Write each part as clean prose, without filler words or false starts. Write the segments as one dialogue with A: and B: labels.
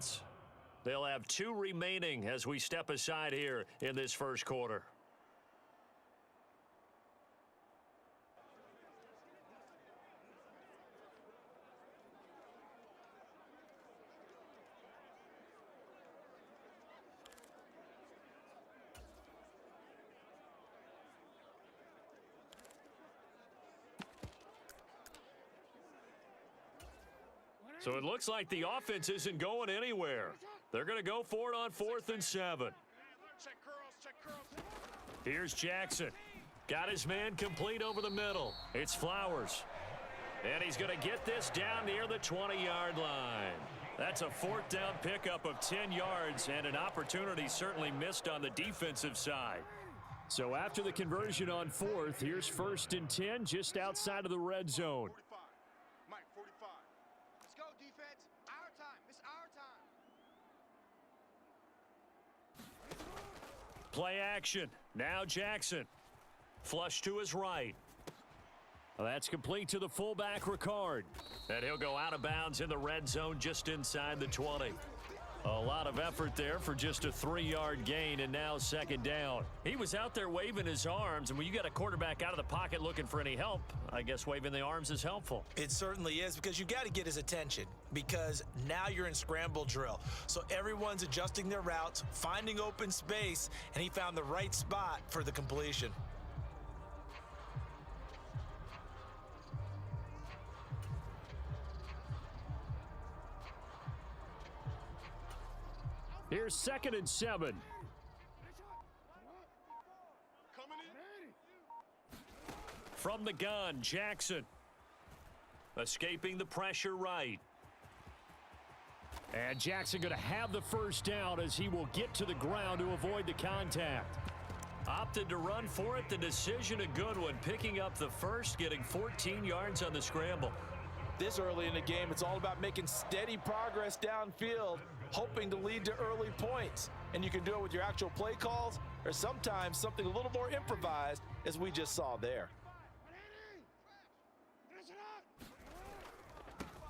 A: offense. They'll have 2 remaining as we step aside here in this first quarter. So it looks like the offense isn't going anywhere. They're going to go for it on 4th and 7. Here's Jackson. Got his man complete over the middle. It's Flowers. And he's going to get this down near the 20-yard line. That's a 4th down pickup of 10 yards and an opportunity certainly missed on the defensive side. So after the conversion on 4th, here's 1st and 10 just outside of the red zone.
B: 45. Mike, 45. Let's go, defense. Our time. It's our time.
A: Play action. Now Jackson. Flush to his right. Well, that's complete to the fullback, Ricard. And he'll go out of bounds in the red zone just inside the 20. A lot of effort there for just a 3-yard gain, and now 2nd down. He was out there waving his arms, and when you got a quarterback out of the pocket looking for any help, I guess waving the arms is helpful.
C: It certainly is, because you got to get his attention, because now you're in scramble drill. So everyone's adjusting their routes, finding open space, and he found the right spot for the completion.
A: Here's 2nd and 7. From the gun, Jackson. Escaping the pressure right. And Jackson going to have the 1st down as he will get to the ground to avoid the contact. Opted to run for it. The decision a good one. Picking up the 1st, getting 14 yards on the scramble.
D: This early in the game, it's all about making steady progress downfield, hoping to lead to early points. And you can do it with your actual play calls or sometimes something a little more improvised, as we just saw there.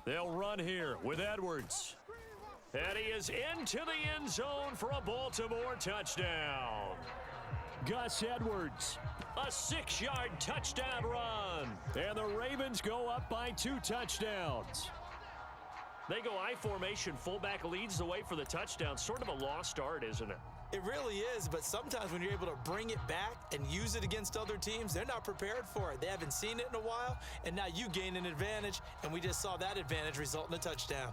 A: They'll run here with Edwards. And he is into the end zone for a Baltimore touchdown. Gus Edwards, a 6-yard touchdown run. And the Ravens go up by 2 touchdowns. They go I formation. Fullback leads the way for the touchdown. Sort of a lost art, isn't it?
C: It really is, but sometimes when you're able to bring it back and use it against other teams, they're not prepared for it. They haven't seen it in a while, and now you gain an advantage, and we just saw that advantage result in a touchdown.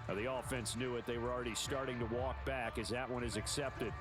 A: Now, the offense knew it. They were already starting to walk back as that one is accepted.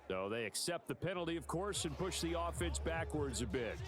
A: So they accept the penalty, of course, and push the offense backwards a bit.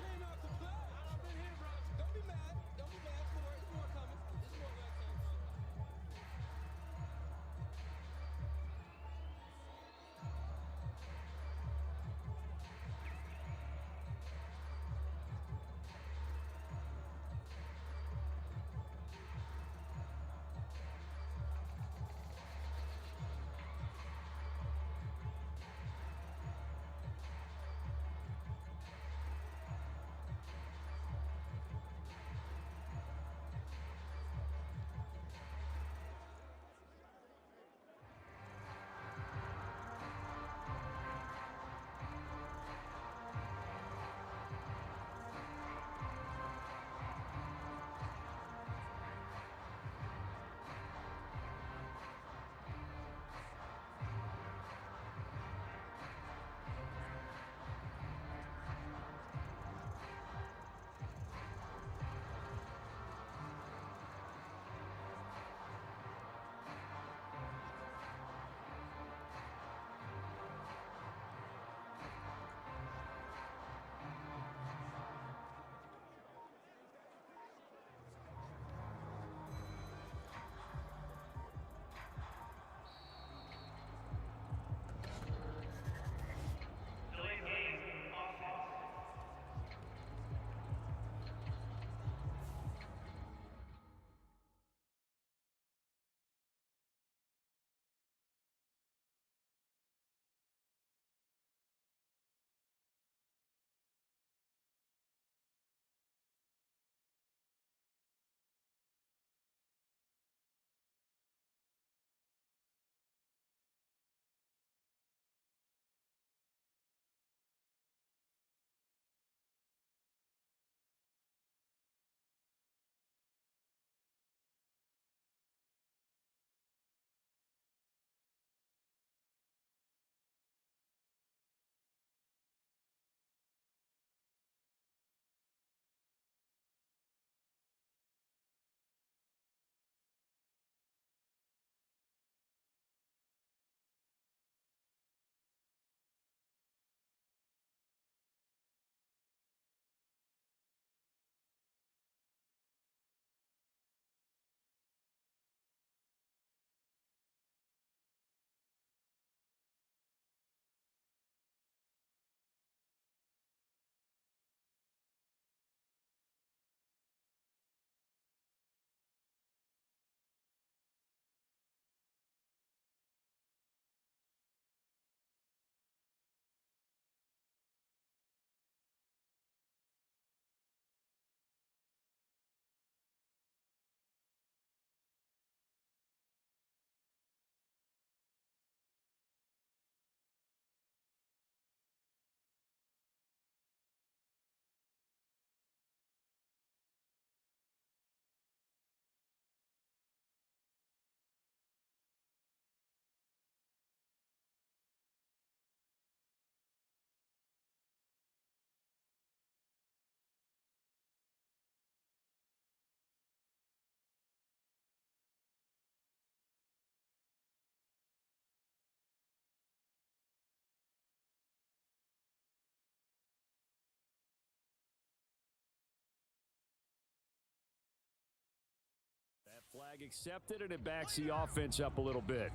A: Flag accepted, and it backs the offense up a little bit.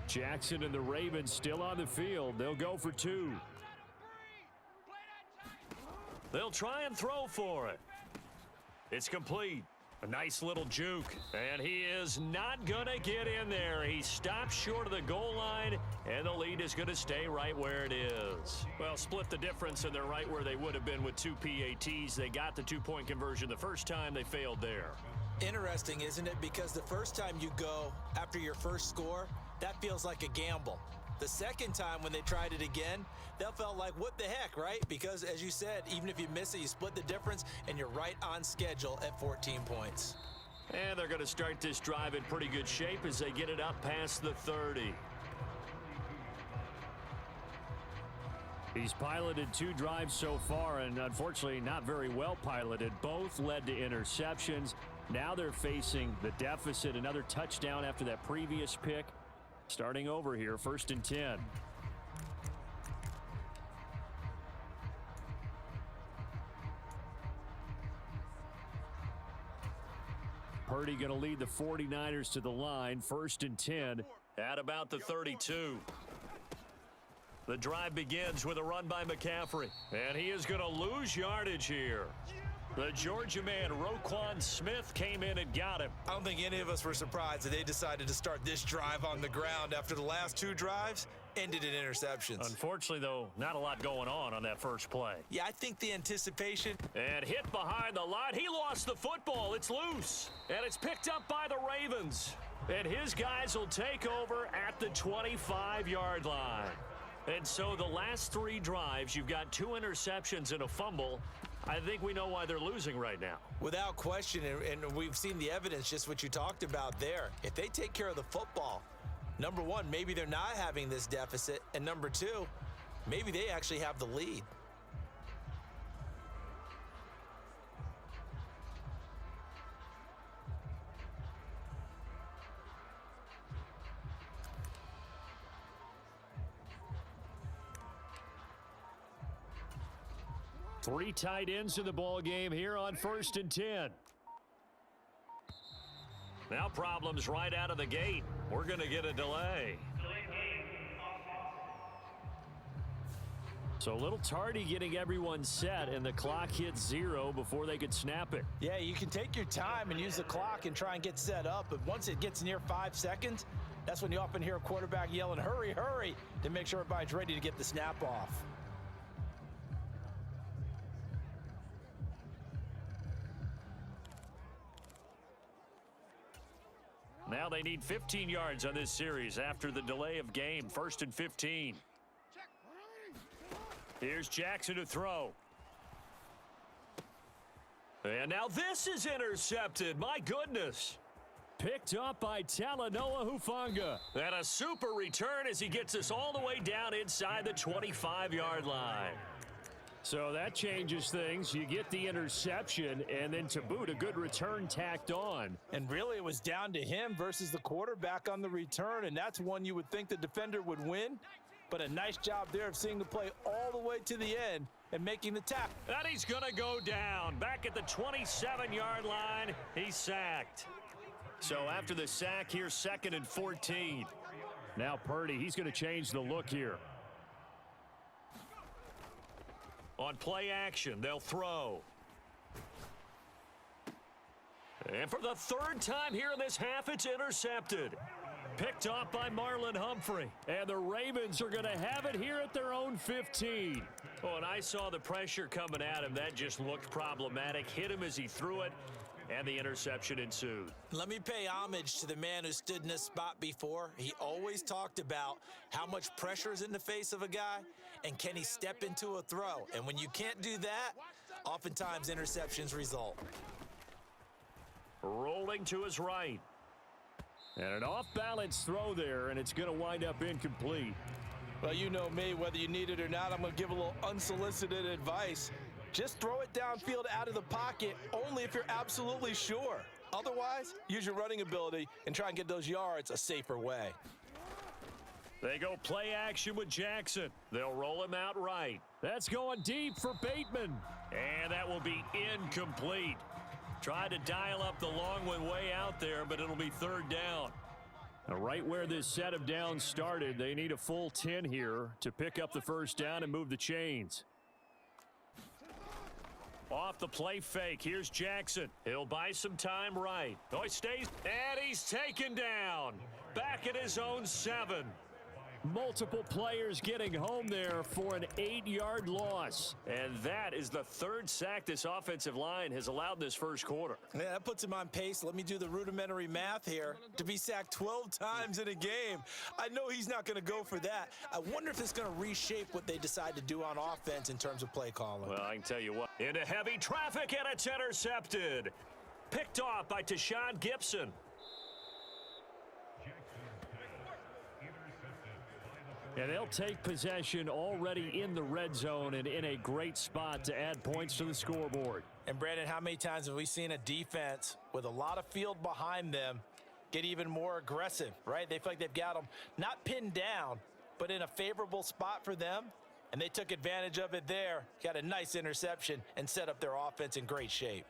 A: Jackson and the Ravens still on the field. They'll go for 2. They'll try and throw for it. It's complete. A nice little juke. And he is not going to get in there. He stops short of the goal line, and the lead is going to stay right where it is. Well, split the difference, and they're right where they would have been with 2 PATs. They got the 2-point conversion the first time. They failed there.
C: Interesting, isn't it? Because the first time you go after your first score, that feels like a gamble. The second time when they tried it again, that felt like, what the heck, right? Because, as you said, even if you miss it, you split the difference, and you're right on schedule at 14 points.
A: And they're going to start this drive in pretty good shape as they get it up past the 30. He's piloted 2 drives so far, and unfortunately not very well piloted. Both led to interceptions. Now they're facing the deficit. Another touchdown after that previous pick. Starting over here, 1st and 10. Purdy going to lead the 49ers to the line, 1st and 10 at about the 32. The drive begins with a run by McCaffrey, and he is going to lose yardage here. The Georgia man, Roquan Smith, came in and got him.
C: I don't think any of us were surprised that they decided to start this drive on the ground after the last 2 drives ended in interceptions.
A: Unfortunately, though, not a lot going on that first play.
C: Yeah, I think the anticipation.
A: And hit behind the line. He lost the football. It's loose. And it's picked up by the Ravens. And his guys will take over at the 25-yard line. And so the last 3 drives, you've got 2 interceptions and a fumble. I think we know why they're losing right now.
C: Without question, and we've seen the evidence, just what you talked about there. If they take care of the football, number 1, maybe they're not having this deficit. And number 2, maybe they actually have the lead.
A: Three tight ends in the ball game here on 1st and 10. Now problems right out of the gate. We're going to get a delay. So a little tardy getting everyone set, and the clock hits 0 before they could snap it.
D: Yeah, you can take your time and use the clock and try and get set up, but once it gets near 5 seconds, that's when you often hear a quarterback yelling, hurry, hurry, to make sure everybody's ready to get the snap off.
A: Now they need 15 yards on this series after the delay of game. 1st and 15. Here's Jackson to throw. And now this is intercepted. My goodness. Picked up by Talanoa Hufanga. And a super return as he gets us all the way down inside the 25-yard line. So that changes things. You get the interception, and then to boot, a good return tacked on.
D: And really, it was down to him versus the quarterback on the return, and that's one you would think the defender would win. But a nice job there of seeing the play all the way to the end and making the tackle.
A: And he's going to go down. Back at the 27-yard line, he's sacked. So after the sack, here's 2nd and 14. Now Purdy, he's going to change the look here. On play action, they'll throw. And for the 3rd time here in this half, it's intercepted. Picked off by Marlon Humphrey. And the Ravens are going to have it here at their own 15. Oh, and I saw the pressure coming at him. That just looked problematic. Hit him as he threw it, and the interception ensued.
C: Let me pay homage to the man who stood in this spot before. He always talked about how much pressure is in the face of a guy, and can he step into a throw? And when you can't do that, oftentimes interceptions result.
A: Rolling to his right. And an off-balance throw there, and it's going to wind up incomplete.
D: Well, you know me, whether you need it or not, I'm going to give a little unsolicited advice. Just throw it downfield out of the pocket only if you're absolutely sure. Otherwise, use your running ability and try and get those yards a safer way.
A: They go play action with Jackson. They'll roll him out right. That's going deep for Bateman. And that will be incomplete. Tried to dial up the long one way out there, but it'll be 3rd down. Right where this set of downs started, they need a full 10 here to pick up the first down and move the chains. Off the play fake, here's Jackson. He'll buy some time right. Oh, he stays, and he's taken down. Back at his own 7. Multiple players getting home there for an 8-yard loss. And that is the 3rd sack this offensive line has allowed in this first quarter.
C: Yeah, that puts him on pace. Let me do the rudimentary math here. To be sacked 12 times in a game, I know he's not going to go for that. I wonder if it's going to reshape what they decide to do on offense in terms of play calling.
A: Well, I can tell you what. Into heavy traffic, and it's intercepted. Picked off by Tashawn Gibson. And they'll take possession already in the red zone and in a great spot to add points to the scoreboard.
C: And, Brandon, how many times have we seen a defense with a lot of field behind them get even more aggressive, right? They feel like they've got them not pinned down, but in a favorable spot for them, and they took advantage of it there, got a nice interception, and set up their offense in great shape.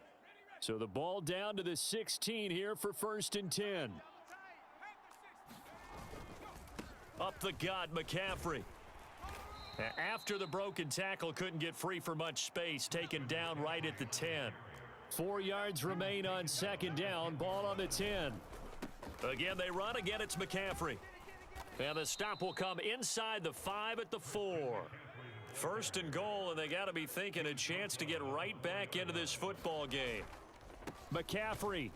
A: So the ball down to the 16 here for 1st and 10. Up the gut, McCaffrey. After the broken tackle, couldn't get free for much space, taken down right at the 10. 4 yards remain on 2nd down, ball on the 10. Again, they run. Again, it's McCaffrey. And the stop will come inside the 5 at the 4. 1st and goal, and they got to be thinking a chance to get right back into this football game. McCaffrey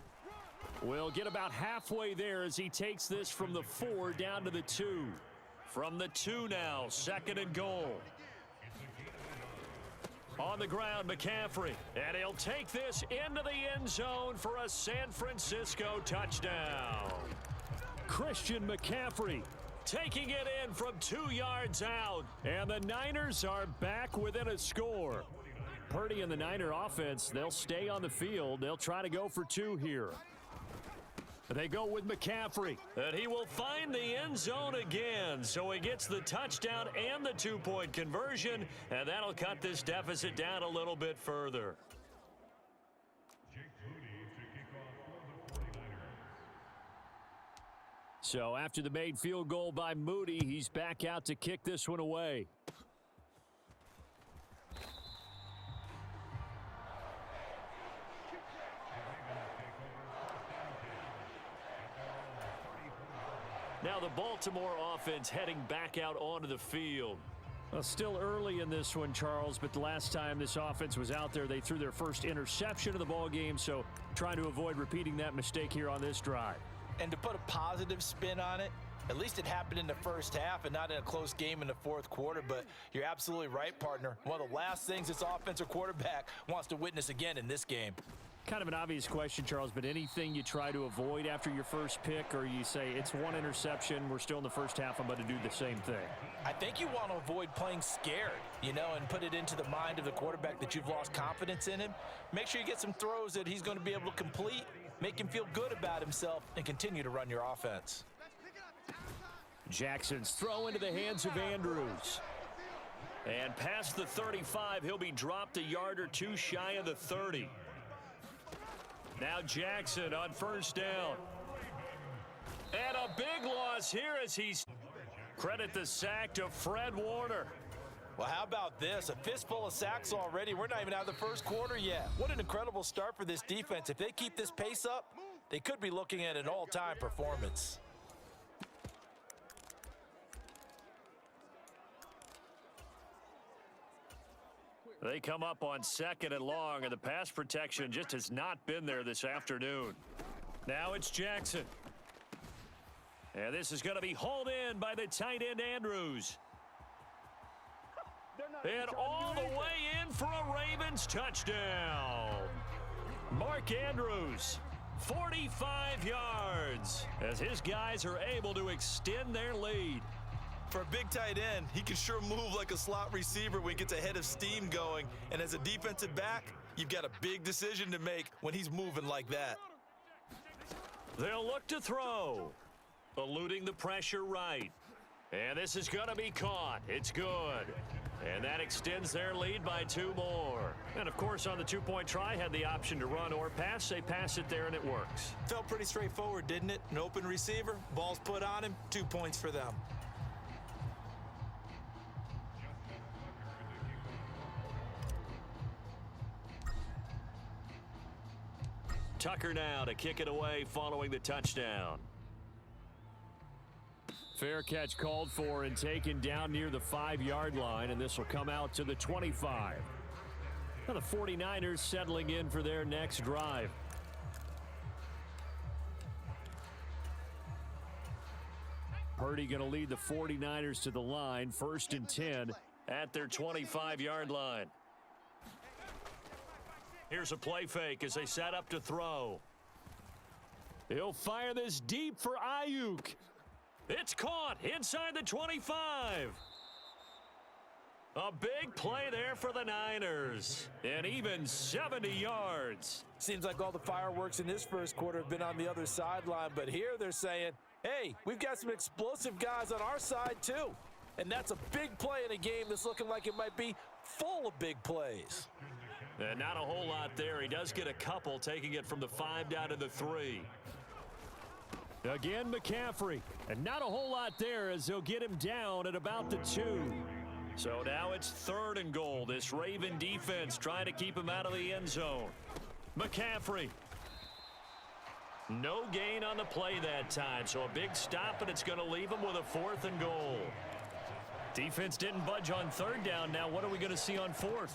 A: will get about halfway there as he takes this from the 4 down to the 2. From the 2 now, 2nd and goal. On the ground, McCaffrey. And he'll take this into the end zone for a San Francisco touchdown. Christian McCaffrey taking it in from 2 yards out. And the Niners are back within a score. Purdy and the Niner offense, they'll stay on the field. They'll try to go for 2 here. They go with McCaffrey, and he will find the end zone again. So he gets the touchdown and the 2-point conversion, and that'll cut this deficit down a little bit further. So after the made field goal by Moody, he's back out to kick this one away. Now the Baltimore offense heading back out onto the field. Well, still early in this one, Charles, but the last time this offense was out there, they threw their first interception of the ball game, so trying to avoid repeating that mistake here on this drive.
C: And to put a positive spin on it, at least it happened in the first half and not in a close game in the 4th quarter, but you're absolutely right, partner. One of the last things this offensive quarterback wants to witness again in this game.
A: Kind of an obvious question, Charles, but anything you try to avoid after your first pick, or you say it's 1 interception, we're still in the first half, I'm going to do the same thing?
C: I think you want to avoid playing scared, and put it into the mind of the quarterback that you've lost confidence in him. Make sure you get some throws that he's going to be able to complete, make him feel good about himself, and continue to run your offense.
A: Jackson's throw into the hands of Andrews. And past the 35, he'll be dropped a yard or 2 shy of the 30. Now Jackson on 1st down. And a big loss here as he's credit the sack to Fred Warner.
C: Well, how about this? A fistful of sacks already. We're not even out of the 1st quarter yet. What an incredible start for this defense. If they keep this pace up, they could be looking at an all-time performance.
A: They come up on 2nd and long, and the pass protection just has not been there this afternoon. Now it's Jackson. And this is going to be hauled in by the tight end Andrews. And all the way in for a Ravens touchdown. Mark Andrews, 45 yards, as his guys are able to extend their lead.
C: For a big tight end, he can sure move like a slot receiver when he gets a head of steam going. And as a defensive back, you've got a big decision to make when he's moving like that.
A: They'll look to throw. Eluding the pressure right. And this is going to be caught. It's good. And that extends their lead by 2 more. And, of course, on the two-point try, had the option to run or pass. They pass it there, and it works.
C: Felt pretty straightforward, didn't it? An open receiver, ball's put on him, 2 points for them.
A: Tucker now to kick it away following the touchdown. Fair catch called for and taken down near the 5-yard line, and this will come out to the 25. Now the 49ers settling in for their next drive. Purdy going to lead the 49ers to the line, 1st and 10 at their 25-yard line. Here's a play fake as they set up to throw. He'll fire this deep for Ayuk. It's caught inside the 25. A big play there for the Niners. And even 70 yards.
D: Seems like all the fireworks in this first quarter have been on the other sideline, but here they're saying, hey, we've got some explosive guys on our side too. And that's a big play in a game that's looking like it might be full of big plays.
A: And not a whole lot there. He does get a couple, taking it from the 5 down to the 3. Again, McCaffrey. And not a whole lot there as they'll get him down at about the 2. So now it's 3rd and goal. This Raven defense trying to keep him out of the end zone. McCaffrey. No gain on the play that time. So a big stop, and it's going to leave him with a 4th and goal. Defense didn't budge on 3rd down. Now what are we going to see on 4th?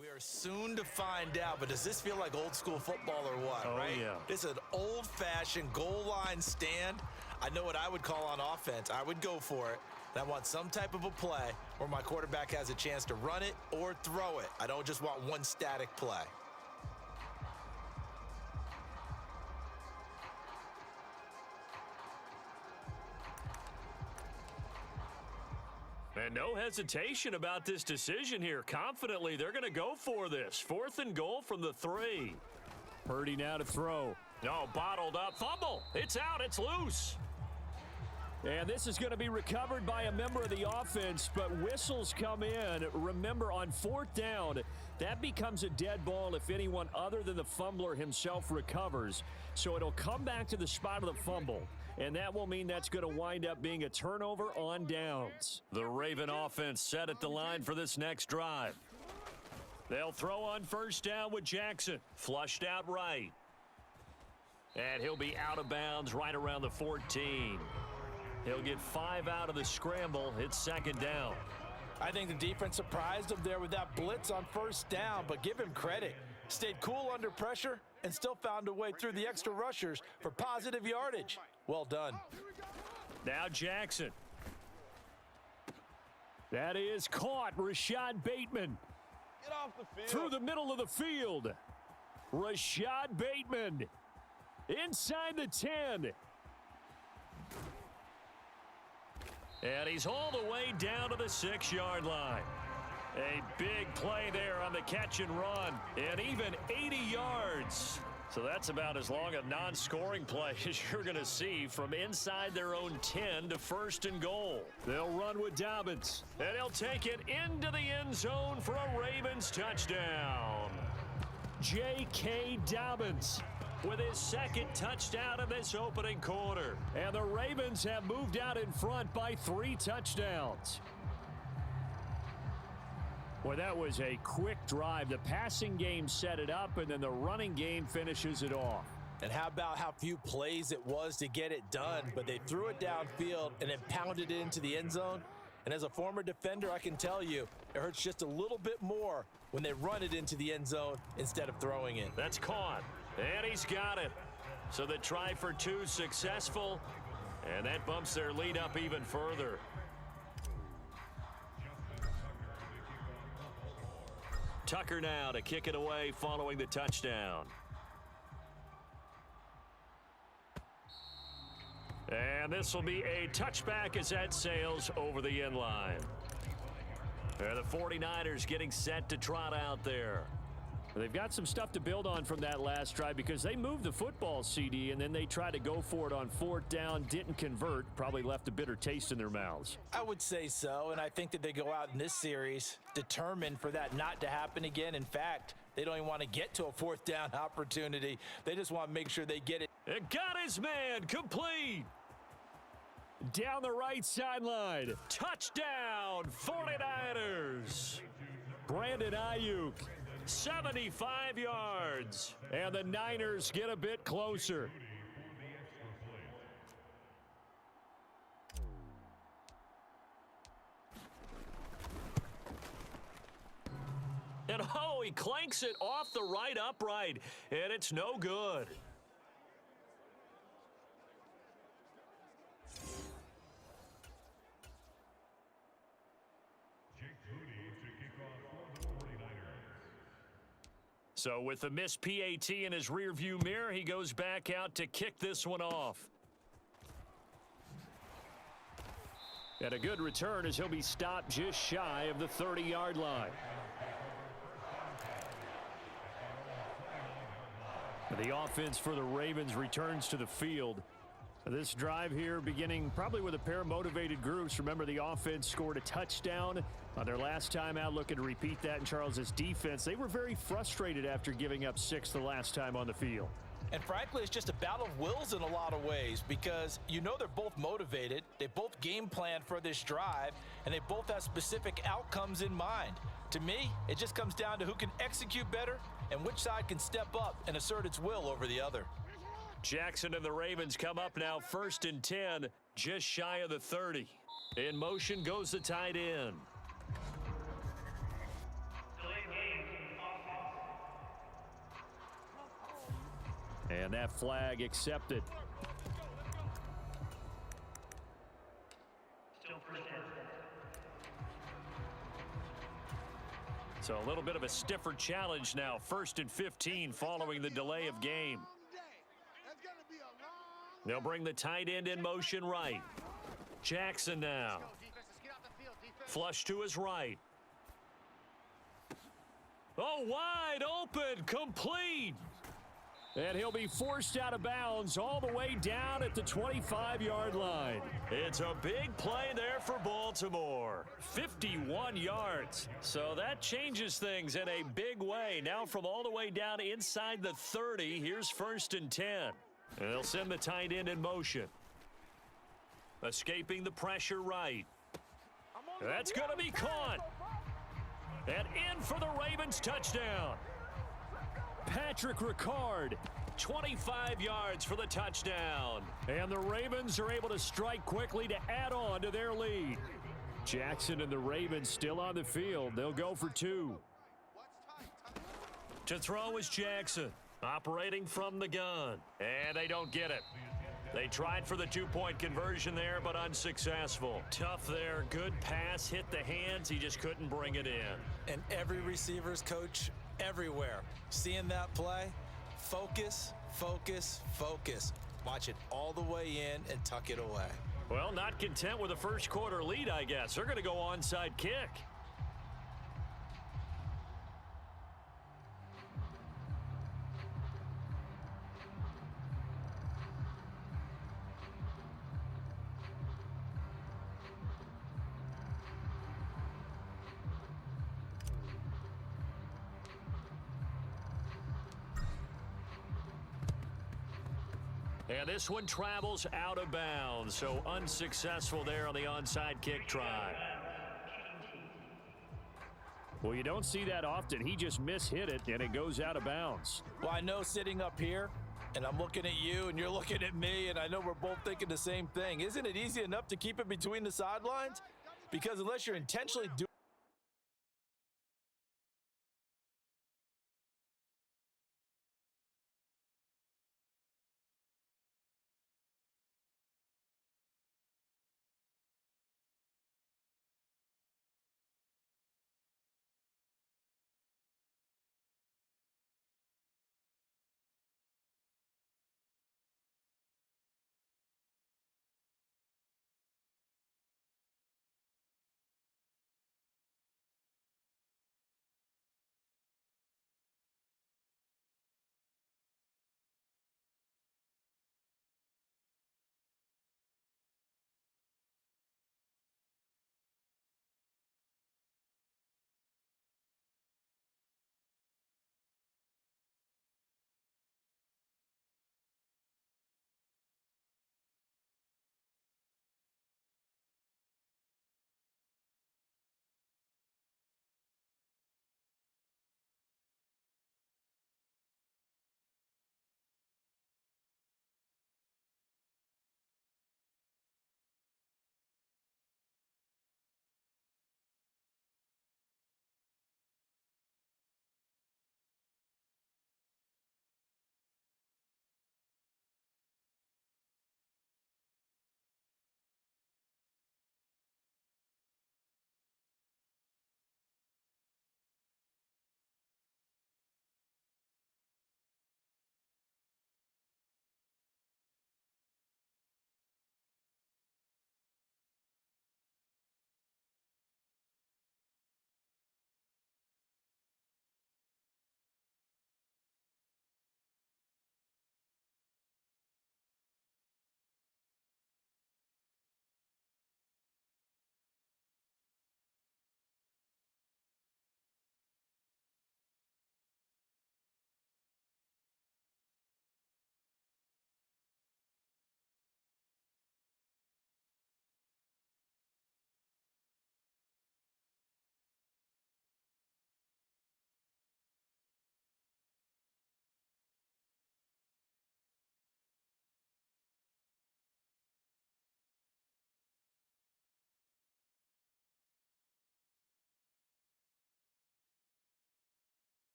C: We are soon to find out, but does this feel like old school football or what, right?
A: Yeah.
C: This is an old-fashioned goal line stand. I know what I would call on offense. I would go for it. And I want some type of a play where my quarterback has a chance to run it or throw it. I don't just want one static play.
A: And no hesitation about this decision here. Confidently, they're going to go for this. 4th and goal from the 3. Purdy now to throw. No, bottled up. Fumble. It's out. It's loose. And this is going to be recovered by a member of the offense, but whistles come in. Remember, on 4th down, that becomes a dead ball if anyone other than the fumbler himself recovers. So it'll come back to the spot of the fumble. And that will mean that's going to wind up being a turnover on downs. The Raven offense set at the line for this next drive. They'll throw on 1st down with Jackson. Flushed out right. And he'll be out of bounds right around the 14. He'll get 5 out of the scramble. It's 2nd down.
D: I think the defense surprised him there with that blitz on 1st down, but give him credit. Stayed cool under pressure and still found a way through the extra rushers for positive yardage. Well done.
A: Now Jackson. That is caught. Rashad Bateman.
B: Get off the field.
A: Through the middle of the field. Rashad Bateman. Inside the 10. And he's all the way down to the 6-yard line. A big play there on the catch and run. And even 80 yards. So that's about as long a non-scoring play as you're going to see from inside their own 10 to 1st and goal. They'll run with Dobbins. And he'll take it into the end zone for a Ravens touchdown. J.K. Dobbins with his 2nd touchdown in this opening quarter. And the Ravens have moved out in front by 3 touchdowns. Well, that was a quick drive. The passing game set it up, and then the running game finishes it off.
C: And how about how few plays it was to get it done, but they threw it downfield and then pounded it into the end zone. And as a former defender, I can tell you, it hurts just a little bit more when they run it into the end zone instead of throwing it.
A: That's caught, and he's got it. So the try for 2 successful, and that bumps their lead up even further. Tucker now to kick it away following the touchdown. And this will be a touchback as that sails over the end line. And the 49ers getting set to trot out there. They've got some stuff to build on from that last drive because they moved the football, CD, and then they tried to go for it on fourth down, didn't convert, probably left a bitter taste in their mouths.
C: I would say so, and I think that they go out in this series determined for that not to happen again. In fact, they don't even want to get to a fourth down opportunity. They just want to make sure they get it.
A: It got his man complete. Down the right sideline. Touchdown, 49ers. Brandon Ayuk, 75 yards. And the Niners get a bit closer. And oh, he clanks it off the right upright. And it's no good. So with the missed PAT in his rearview mirror, he goes back out to kick this one off. And a good return as he'll be stopped just shy of the 30-yard line. The offense for the Ravens returns to the field. This drive here beginning probably with a pair of motivated groups. Remember, the offense scored a touchdown on their last time out, looking to repeat that in Charles's defense. They were very frustrated after giving up 6 the last time on the field.
C: And frankly, it's just a battle of wills in a lot of ways because you know they're both motivated. They both game plan for this drive, and they both have specific outcomes in mind. To me, it just comes down to who can execute better and which side can step up and assert its will over the other.
A: Jackson and the Ravens come up now 1st and 10, just shy of the 30. In motion goes the tight end. And that flag accepted. So a little bit of a stiffer challenge now. 1st and 15 following the delay of game. They'll bring the tight end in motion right. Jackson now. Flush to his right. Oh, wide open, complete. And he'll be forced out of bounds all the way down at the 25-yard line. It's a big play there for Baltimore. 51 yards. So that changes things in a big way. Now from all the way down inside the 30, here's 1st and 10. And they'll send the tight end in motion. Escaping the pressure right. That's going to be caught. And in for the Ravens touchdown. Patrick Ricard, 25 yards for the touchdown. And the Ravens are able to strike quickly to add on to their lead. Jackson and the Ravens still on the field. They'll go for 2. To throw is Jackson. Operating from the gun. And they don't get it. They tried for the 2-point conversion there, but unsuccessful. Tough there. Good pass. Hit the hands. He just couldn't bring it in.
C: And every receiver's coach everywhere. Seeing that play, focus, focus, focus. Watch it all the way in and tuck it away.
A: Well, not content with a first quarter lead, I guess. They're going to go onside kick. And this one travels out of bounds, so unsuccessful there on the onside kick try. Well, you don't see that often. He just mishit it, and it goes out of bounds.
C: Well, I know sitting up here, and I'm looking at you, and you're looking at me, and I know we're both thinking the same thing. Isn't it easy enough to keep it between the sidelines? Because unless you're intentionally doing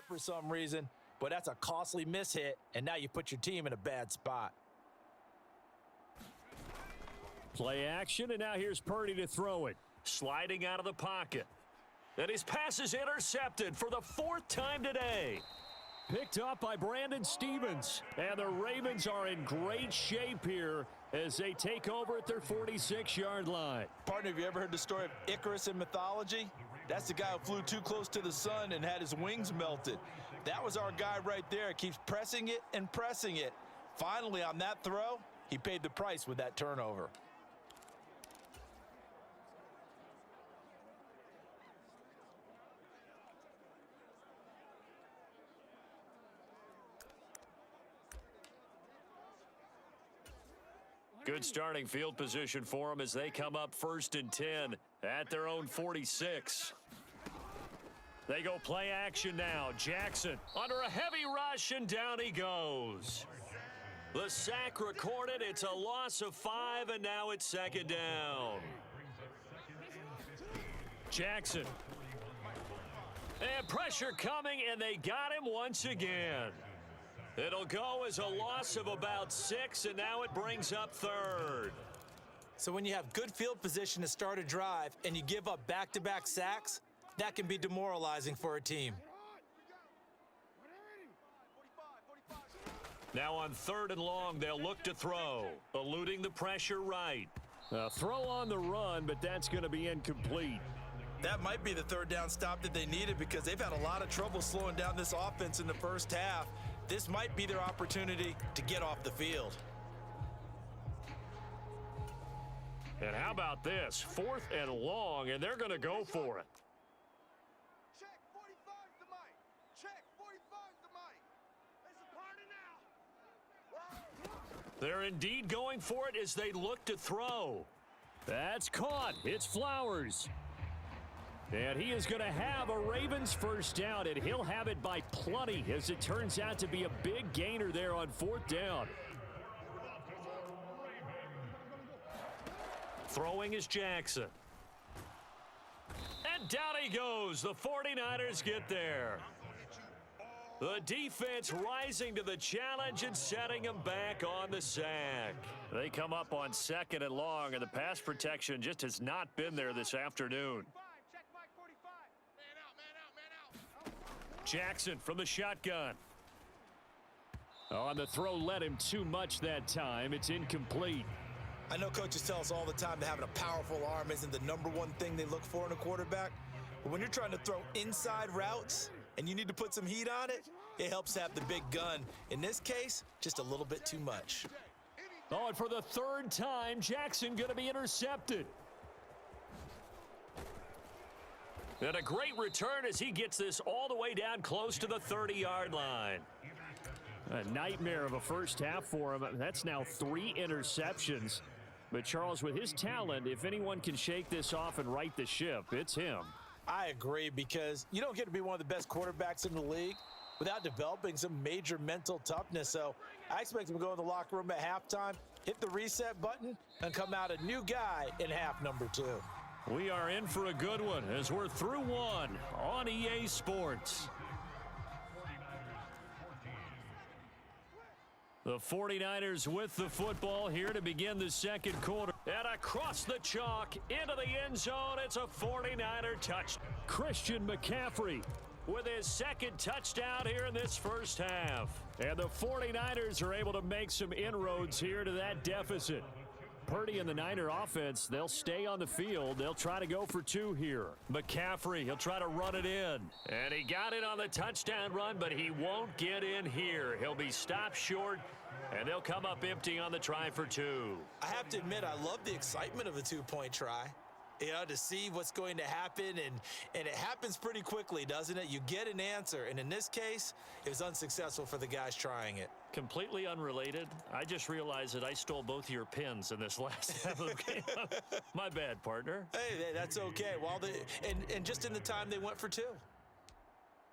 D: for some reason, but that's a costly mishit, and now you put your team in a bad spot.
A: Play action, and now here's Purdy to throw it. Sliding out of the pocket. And his pass is intercepted for the 4th time today. Picked up by Brandon Stevens. And the Ravens are in great shape here as they take over at their 46-yard line.
D: Partner, have you ever heard the story of Icarus in mythology? That's the guy who flew too close to the sun and had his wings melted. That was our guy right there. Keeps pressing it and pressing it. Finally, on that throw, he paid the price with that turnover.
A: Good starting field position for them as they come up 1st and 10 at their own 46. They go play action now. Jackson under a heavy rush, and down he goes. The sack recorded. It's a loss of 5, and now it's 2nd down. Jackson. And pressure coming, and they got him once again. It'll go as a loss of about 6, and now it brings up 3rd.
C: So when you have good field position to start a drive and you give up back-to-back sacks, that can be demoralizing for a team.
A: Now on 3rd and long, they'll look to throw, eluding the pressure right. A throw on the run, but that's going to be incomplete.
D: That might be the 3rd down stop that they needed because they've had a lot of trouble slowing down this offense in the first half. This might be their opportunity to get off the field.
A: And how about this? 4th and long, and they're going to go for it.
B: Check 45's the mic. Check 45's the mic. It's a party now.
A: They're indeed going for it as they look to throw. That's caught. It's Flowers. And he is going to have a Ravens 1st down, and he'll have it by plenty as it turns out to be a big gainer there on 4th down. Throwing is Jackson. And down he goes. The 49ers get there. The defense rising to the challenge and setting them back on the sack. They come up on 2nd and long, and the pass protection just has not been there this afternoon. Jackson from the shotgun. On the throw led him too much that time. It's incomplete.
C: I know coaches tell us all the time that having a powerful arm isn't the #1 thing they look for in a quarterback. But when you're trying to throw inside routes and you need to put some heat on it, it helps to have the big gun. In this case, just a little bit too much.
A: Oh, and for the 3rd time, Jackson going to be intercepted. And a great return as he gets this all the way down close to the 30-yard line. A nightmare of a first half for him. That's now 3 interceptions. But Charles, with his talent, if anyone can shake this off and right the ship, it's him.
C: I agree, because you don't get to be one of the best quarterbacks in the league without developing some major mental toughness. So I expect him to go in the locker room at halftime, hit the reset button, and come out a new guy in half number 2.
A: We are in for a good one as we're through 1 on EA Sports. The 49ers with the football here to begin the 2nd quarter. And across the chalk into the end zone, it's a 49er touch. Christian McCaffrey with his 2nd touchdown here in this first half. And the 49ers are able to make some inroads here to that deficit. Purdy and the Niner offense, they'll stay on the field. They'll try to go for 2 here. McCaffrey, he'll try to run it in. And he got it on the touchdown run, but he won't get in here. He'll be stopped short, and they'll come up empty on the try for 2.
C: I have to admit, I love the excitement of a 2-point try. You know, to see what's going to happen, and it happens pretty quickly, doesn't it? You get an answer, and in this case, it was unsuccessful for the guys trying it.
A: Completely unrelated, I just realized that I stole both of your pins in this last half of the game. My bad, partner.
C: Hey, that's okay. Well, and just in the time they went for 2.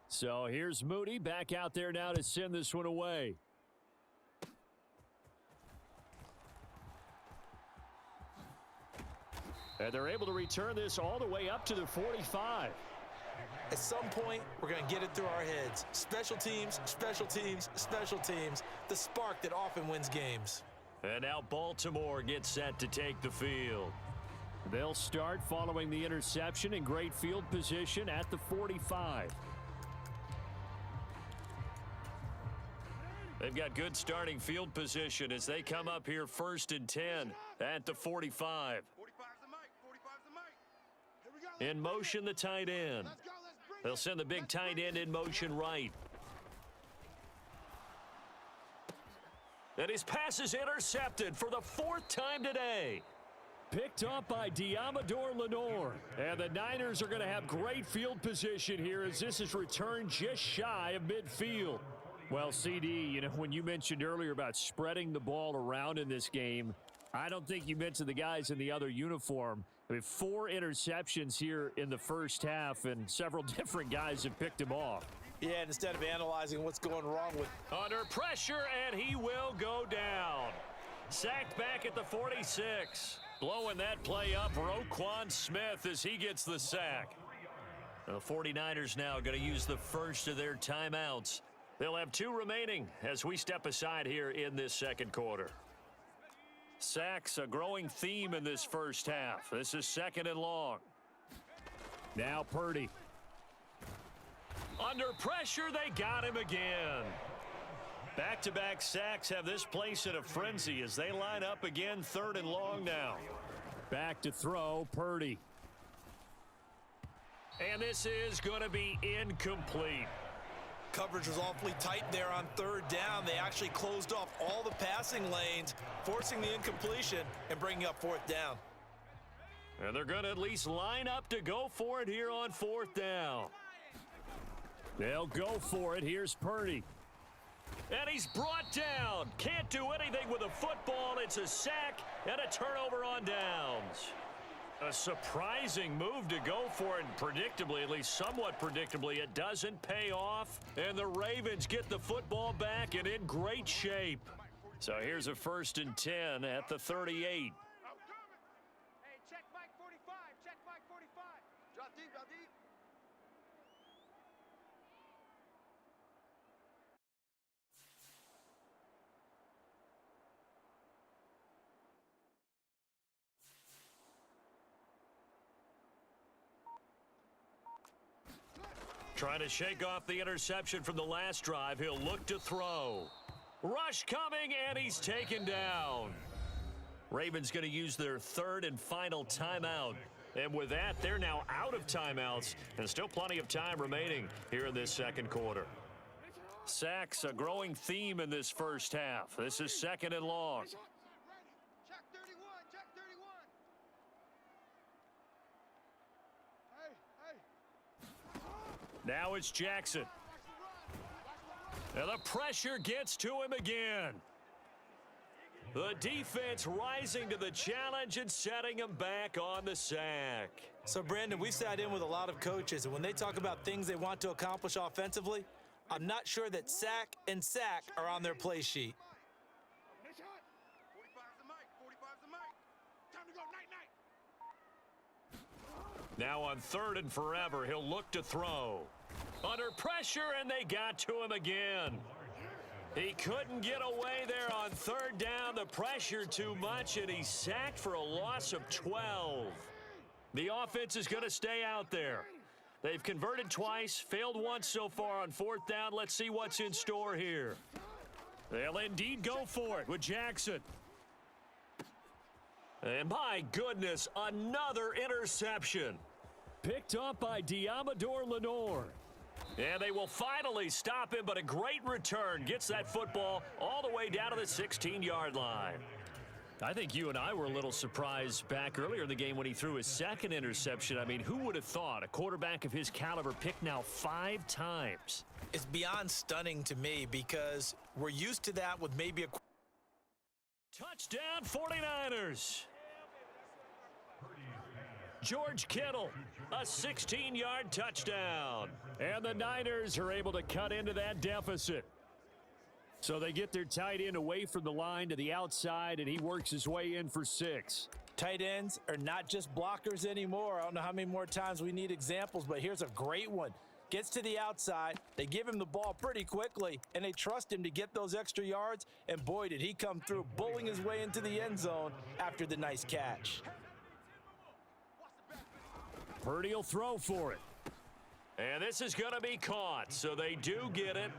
A: So here's Moody back out there now to send this one away. And they're able to return this all the way up to the 45.
C: At some point, we're going to get it through our heads. Special teams, special teams, special teams. The spark that often wins games.
A: And now Baltimore gets set to take the field. They'll start following the interception in great field position at the 45. They've got good starting field position as they come up here 1st and 10 at the 45.
B: 45's the mic. 45's the mic. Here we go.
A: In motion, the tight end.
B: Let's go. Let's bring
A: They'll
B: it.
A: send the big tight end in motion right. And his pass is intercepted for the 4th time today. Picked up by Diamador Lenore. And the Niners are going to have great field position here as this is returned just shy of midfield. Well, CD, you know, when you mentioned earlier about spreading the ball around in this game, I don't think you mentioned the guys in the other uniform. I mean, 4 interceptions here in the first half, and several different guys have picked him off.
C: Yeah, and instead of analyzing what's going wrong with...
A: Under pressure, and he will go down. Sacked back at the 46. Blowing that play up, Roquan Smith as he gets the sack. The 49ers now going to use the first of their timeouts. They'll have 2 remaining as we step aside here in this second quarter. Sacks, a growing theme in this first half. This is 2nd and long. Now Purdy. Under pressure, they got him again. Back-to-back sacks have this place in a frenzy as they line up again 3rd and long now. Back to throw, Purdy. And this is going to be incomplete.
C: Coverage was awfully tight there on 3rd down. They actually closed off all the passing lanes, forcing the incompletion and bringing up 4th down.
A: And they're going to at least line up to go for it here on 4th down. They'll go for it. Here's Purdy. And he's brought down. Can't do anything with a football. It's a sack and a turnover on downs. A surprising move to go for it, and predictably, at least somewhat predictably, it doesn't pay off. And the Ravens get the football back and in great shape. So here's a 1st and 10 at the 38.
B: Hey, check Mike 45. Check Mike 45. Drop deep, drop deep.
A: Trying to shake off the interception from the last drive. He'll look to throw. Rush coming, and he's taken down. Ravens going to use their 3rd and final timeout. And with that, they're now out of timeouts, and still plenty of time remaining here in this second quarter. Sacks, a growing theme in this first half. This is 2nd and long.
B: Ready. Check 31. Check 31. Hey.
A: Now it's Jackson. And the pressure gets to him again. The defense rising to the challenge and setting him back on the sack.
C: So, Brandon, we've sat in with a lot of coaches, and when they talk about things they want to accomplish offensively, I'm not sure that sack and sack are on their play sheet.
B: 45's the mic. 45's the mic. Time to go. Night, night.
A: Now on 3rd and forever, he'll look to throw. Under pressure, and they got to him again. He couldn't get away there on 3rd down. The pressure too much, and he's sacked for a loss of 12. The offense is going to stay out there. They've converted twice, failed once so far on 4th down. Let's see what's in store here. They'll indeed go for it with Jackson. And my goodness, another interception. Picked up by Diamador Lenore. And they will finally stop him, but a great return gets that football all the way down to the 16-yard line. I think you and I were a little surprised back earlier in the game when he threw his 2nd interception. I mean, who would have thought a quarterback of his caliber picked now 5 times?
C: It's beyond stunning to me because we're used to that with maybe a...
A: Touchdown 49ers. George Kittle, a 16-yard touchdown. And the Niners are able to cut into that deficit. So they get their tight end away from the line to the outside, and he works his way in for 6.
D: Tight ends are not just blockers anymore. I don't know how many more times we need examples, but here's a great one. Gets to the outside, they give him the ball pretty quickly, and they trust him to get those extra yards, and boy, did he come through, bullying his way into the end zone after the nice catch.
A: Purdy will throw for it. And this is going to be caught, so they do get it.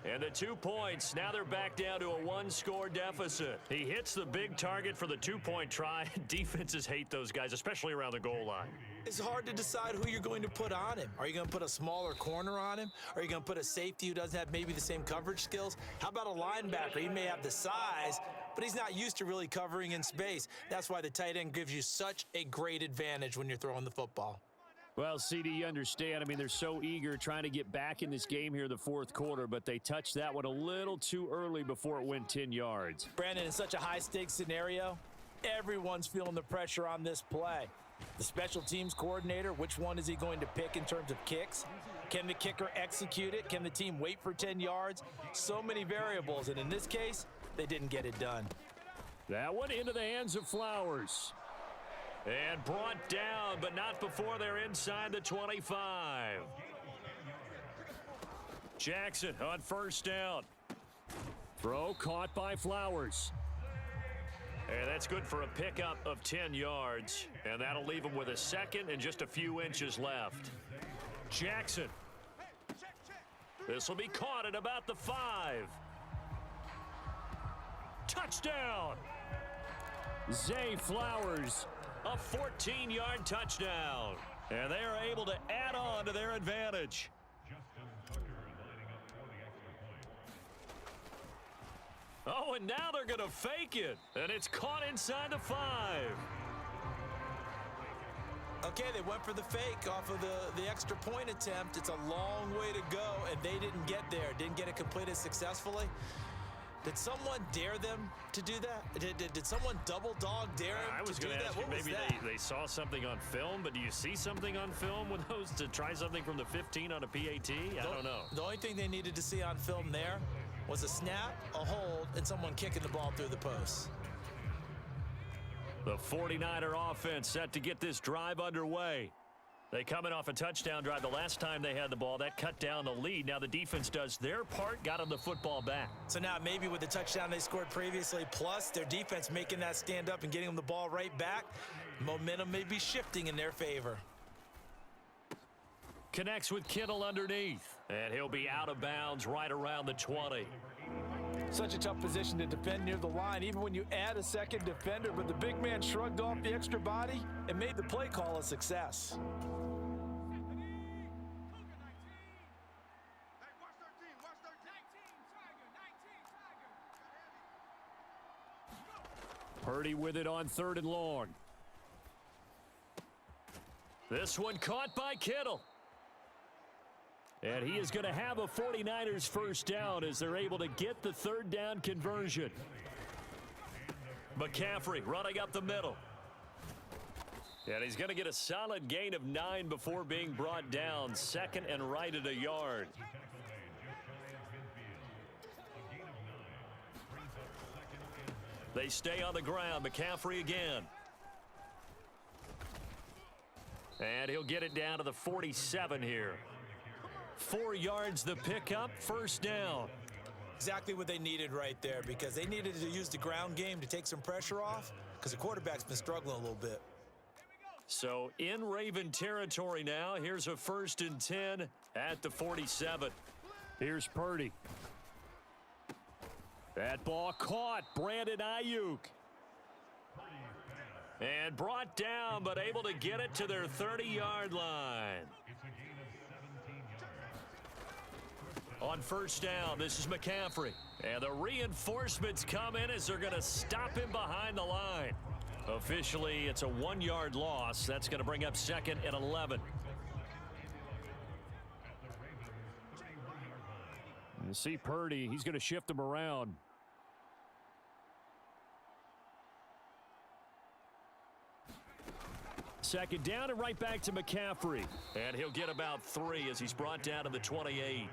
A: And the 2 points, now they're back down to a one-score deficit. He hits the big target for the two-point try. Defenses hate those guys, especially around the goal line.
C: It's hard to decide who you're going to put on him. Are you going to put a smaller corner on him? Are you going to put a safety who doesn't have maybe the same coverage skills? How about a linebacker? He may have the size, but he's not used to really covering in space. That's why the tight end gives you such a great advantage when you're throwing the football.
A: Well, CD, you understand. I mean, they're so eager trying to get back in this game here in the fourth quarter, but they touched that one a little too early before it went 10 yards.
D: Brandon, in such a high-stakes scenario, everyone's feeling the pressure on this play. The special teams coordinator, which one is he going to pick in terms of kicks? Can the kicker execute it? Can the team wait for 10 yards? So many variables, and in this case, they didn't get it done.
A: That one into the hands of Flowers. And brought down, but not before they're inside the 25. Jackson on first down. Throw caught by Flowers. And that's good for a pickup of 10 yards. And that'll leave him with a second and just a few inches left. Jackson. This will be caught at about the 5. Touchdown. Zay Flowers. A 14-yard touchdown. And they are able to add on to their advantage. Oh, and now they're going to fake it. And it's caught inside the 5.
C: Okay, they went for the fake off of the extra point attempt. It's a long way to go, and they didn't get there. Didn't get it completed successfully. Did someone dare them to do that? Did someone double dog dare them
A: I was
C: to do
A: going to
C: that?
A: ask you,
C: What was
A: maybe
C: that?
A: they saw something on film, but do you see something on film with those to try something from the 15 on a PAT? I don't know.
C: The only thing they needed to see on film there was a snap, a hold, and someone kicking the ball through the post.
A: The 49er offense set to get this drive underway. They coming off a touchdown drive the last time they had the ball. That cut down the lead. Now the defense does their part, got them the football back.
C: So now maybe with the touchdown they scored previously, plus their defense making that stand up and getting them the ball right back, momentum may be shifting in their favor.
A: Connects with Kittle underneath. And he'll be out of bounds right around the 20.
D: Such a tough position to defend near the line, even when you add a second defender, but the big man shrugged off the extra body and made the play call a success.
A: Purdy with it on 3rd and long. This one caught by Kittle. And he is going to have a 49ers first down as they're able to get the 3rd down conversion. McCaffrey running up the middle. And he's going to get a solid gain of 9 before being brought down. 2nd and right at a yard. They stay on the ground. McCaffrey again. And he'll get it down to the 47 here. 4 yards the pickup, first down.
C: Exactly what they needed right there, because they needed to use the ground game to take some pressure off, because the quarterback's been struggling a little bit.
A: So in Raven territory now. Here's a 1st and 10 at the 47. Here's Purdy. That ball caught. Brandon Ayuk. And brought down, but able to get it to their 30-yard line. On first down, this is McCaffrey. And the reinforcements come in as they're going to stop him behind the line. Officially, it's a 1-yard loss. That's going to bring up 2nd and 11. You see Purdy, he's going to shift him around. Second down and right back to McCaffrey. And he'll get about 3 as he's brought down to the 28.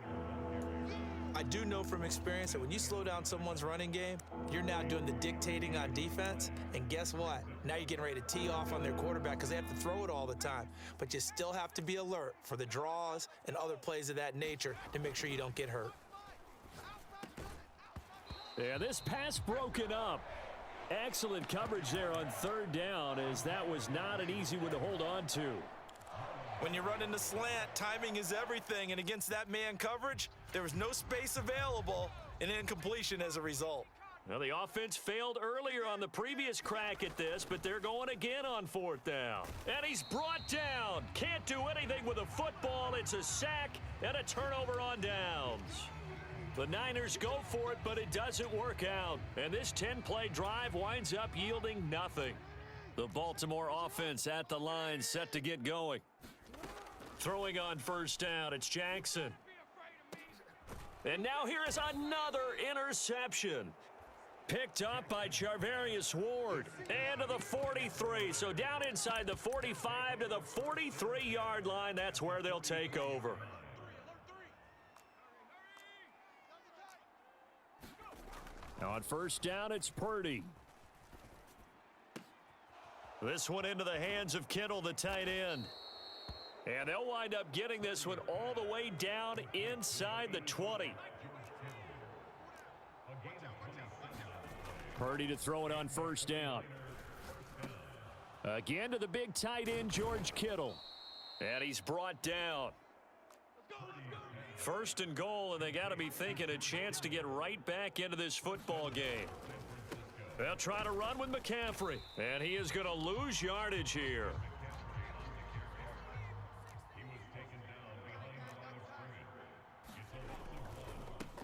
C: I do know from experience that when you slow down someone's running game, you're now doing the dictating on defense. And guess what? Now you're getting ready to tee off on their quarterback because they have to throw it all the time. But you still have to be alert for the draws and other plays of that nature to make sure you don't get hurt.
A: Yeah, this pass broken up. Excellent coverage there on third down, as that was not an easy one to hold on to.
C: When you run in the slant, timing is everything, and against that man coverage, there was no space available, and incompletion as a result.
A: Well, the offense failed earlier on the previous crack at this, but they're going again on fourth down. And he's brought down. Can't do anything with a football. It's a sack and a turnover on downs. The Niners go for it, but it doesn't work out. And this 10-play drive winds up yielding nothing. The Baltimore offense at the line, set to get going. Throwing on first down, it's Jackson. And now here is another interception. Picked up by Charvarius Ward. And to the 43. So down inside the 45 to the 43-yard line. That's where they'll take over. Now on first down, it's Purdy. This one into the hands of Kittle, the tight end. And they'll wind up getting this one all the way down inside the 20. Purdy to throw it on first down. Again to the big tight end, George Kittle. And he's brought down. First and goal, and they got to be thinking a chance to get right back into this football game. They'll try to run with McCaffrey, and he is going to lose yardage here.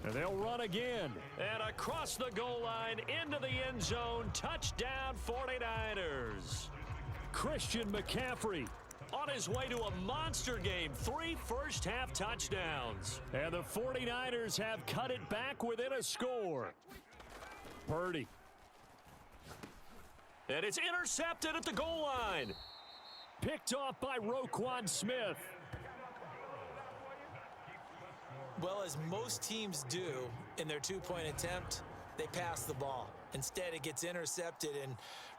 A: And they'll run again. And across the goal line into the end zone. Touchdown 49ers. Christian McCaffrey on his way to a monster game. 3 first-half touchdowns. And the 49ers have cut it back within a score. Purdy. And it's intercepted at the goal line. Picked off by Roquan Smith.
C: Well, as most teams do in their two-point attempt, they pass the ball. Instead, it gets intercepted. And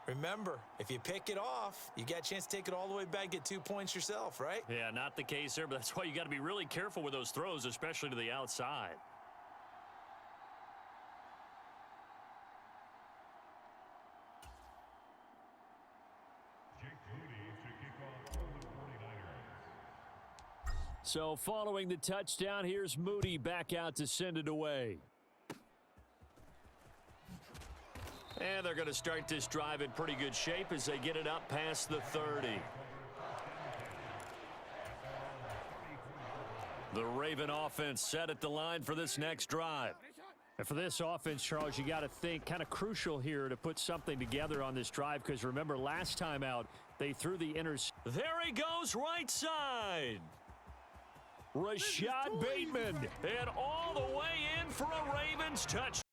C: remember, if you pick it off, you got a chance to take it all the way back, get 2 points yourself, right?
A: Yeah, not the case there, but that's why you got to be really careful with those throws, especially to the outside. So following the touchdown, here's Moody back out to send it away. And they're going to start this drive in pretty good shape as they get it up past the 30. The Raven offense set at the line for this next drive. And for this offense, Charles, you got to think kind of crucial here to put something together on this drive, because remember last time out they threw the There he goes right side. Rashad Bateman, and all the way in for a Ravens touchdown.